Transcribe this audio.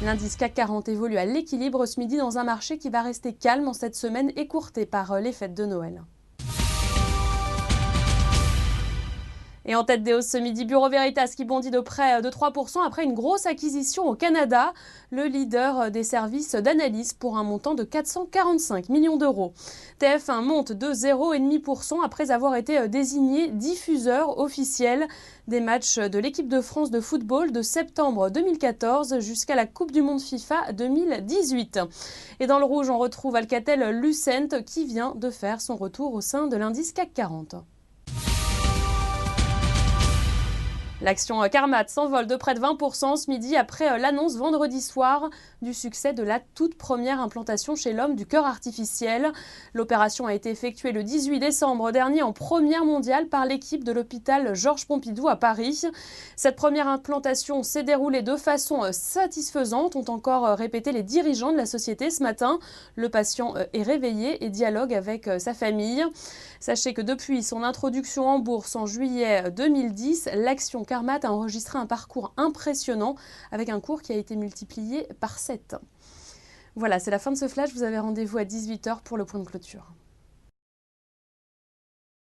L'indice CAC 40 évolue à l'équilibre ce midi dans un marché qui va rester calme en cette semaine écourtée par les fêtes de Noël. Et en tête des hausses ce midi, Bureau Veritas qui bondit de près de 3% après une grosse acquisition au Canada, le leader des services d'analyse pour un montant de 445 millions d'euros. TF1 monte de 0,5% après avoir été désigné diffuseur officiel des matchs de l'équipe de France de football de septembre 2014 jusqu'à la Coupe du Monde FIFA 2018. Et dans le rouge, on retrouve Alcatel-Lucent qui vient de faire son retour au sein de l'indice CAC 40. L'action Carmat s'envole de près de 20% ce midi après l'annonce vendredi soir du succès de la toute première implantation chez l'homme du cœur artificiel. L'opération a été effectuée le 18 décembre dernier en première mondiale par l'équipe de l'hôpital Georges Pompidou à Paris. Cette première implantation s'est déroulée de façon satisfaisante, ont encore répété les dirigeants de la société ce matin. Le patient est réveillé et dialogue avec sa famille. Sachez que depuis son introduction en bourse en juillet 2010, l'action Carmat a enregistré un parcours impressionnant avec un cours qui a été multiplié par 7. Voilà, c'est la fin de ce flash. Vous avez rendez-vous à 18 h pour le point de clôture.